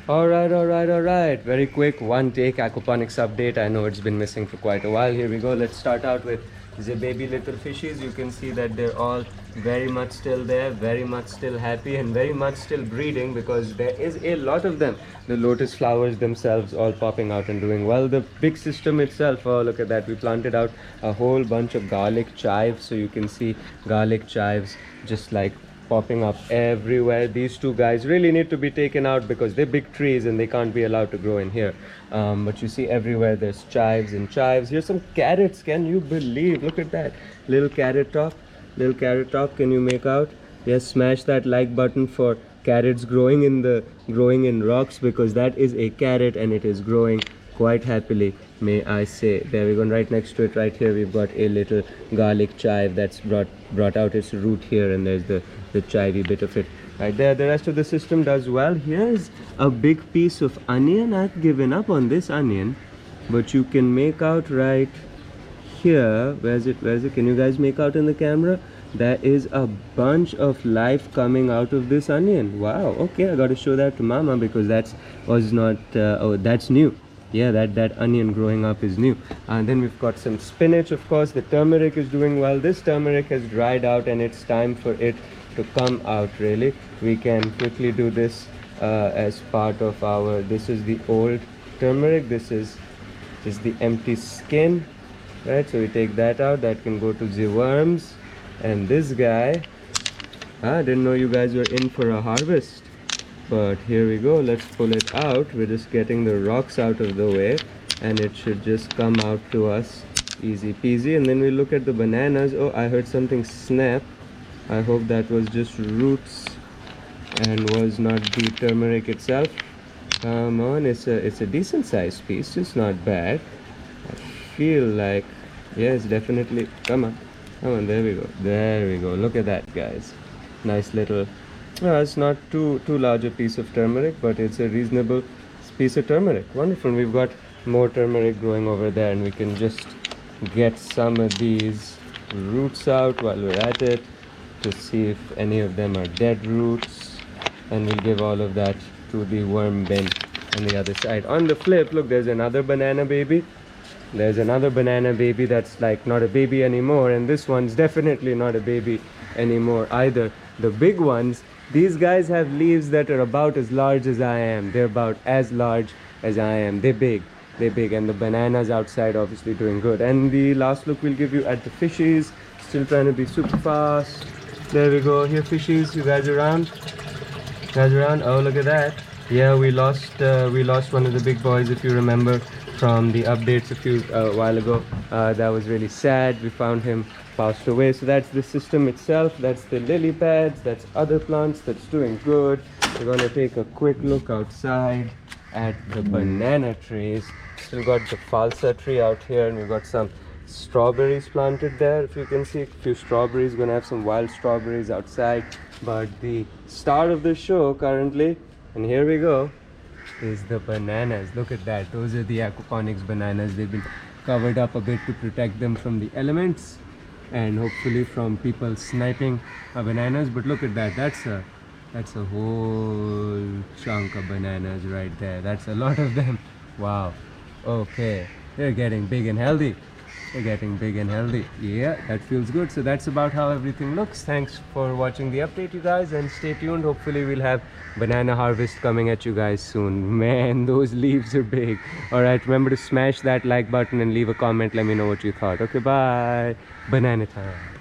Alright. Very quick one take aquaponics update. I know it's been missing for quite a while. Here we go. Let's start out with the baby little fishies. You can see that they're all very much still there, very much still happy, and very much still breeding because there is a lot of them. The lotus flowers themselves all popping out and doing well. The big system itself, oh look at that, we planted out a whole bunch of garlic chives, so you can see garlic chives just like popping up everywhere. These two guys really need to be taken out because they're big trees and they can't be allowed to grow in here. But you see everywhere there's chives and chives. Here's some carrots. Can you believe? Look at that little carrot top. Can you make out? Yes, smash that like button for carrots growing in rocks, because that is a carrot and it is growing quite happily, may I say. There we go. And right next to it, right here, we've got a little garlic chive that's brought out its root here, and there's the chivy bit of it right there. The rest of the system does well. Here's a big piece of onion. I've given up on this onion, but you can make out right here. Where's it? Can you guys make out in the camera? There is a bunch of life coming out of this onion. Wow. Okay, I got to show that to mama because that's new. Yeah, that onion growing up is new. And then we've got some spinach, of course. The turmeric is doing well. This turmeric has dried out and it's time for it to come out, really. We can quickly do this as part of our, this is the old turmeric. This is the empty skin, right? So we take that out. That can go to the worms. And this guy, I didn't know you guys were in for a harvest. But here we go. Let's pull it out. We're just getting the rocks out of the way and it should just come out to us easy peasy. And then we look at the bananas. Oh, I heard something snap. I hope that was just roots and was not the turmeric itself. Come on, it's a decent sized piece. It's not bad. I feel like, yeah, it's definitely, come on, there we go. Look at that, guys. Nice little, well, it's not too large a piece of turmeric, but it's a reasonable piece of turmeric. Wonderful. We've got more turmeric growing over there, and we can just get some of these roots out while we're at it to see if any of them are dead roots, and we'll give all of that to the worm bin on the other side. On the flip, look, there's another banana baby. That's like not a baby anymore, and this one's definitely not a baby anymore either. The big ones, these guys have leaves that are about as large as I am. They're about as large as I am. They're big, and the bananas outside obviously doing good. And the last look we'll give you at the fishies, still trying to be super fast. There we go. Here, fishies, you guys around? Oh, look at that. Yeah, we lost one of the big boys, if you remember from the updates a few while ago. That was really sad. We found him passed away. So that's the system itself. That's the lily pads. That's other plants that's doing good. We're going to take a quick look outside at the banana trees. Still got the falsa tree out here, and we've got some strawberries planted there. If you can see a few strawberries, gonna have some wild strawberries outside. But the star of the show currently, and here we go, is the bananas. Look at that. Those are the aquaponics bananas. They've been covered up a bit to protect them from the elements and hopefully from people sniping our bananas. But look at that. That's a whole chunk of bananas right there. That's a lot of them. Wow. Okay, they're getting big and healthy. Yeah, that feels good. So that's about how everything looks. Thanks for watching the update, you guys, and stay tuned. Hopefully we'll have banana harvest coming at you guys soon. Man, those leaves are big. All right, remember to smash that like button and leave a comment. Let me know what you thought. Okay, bye. Banana time.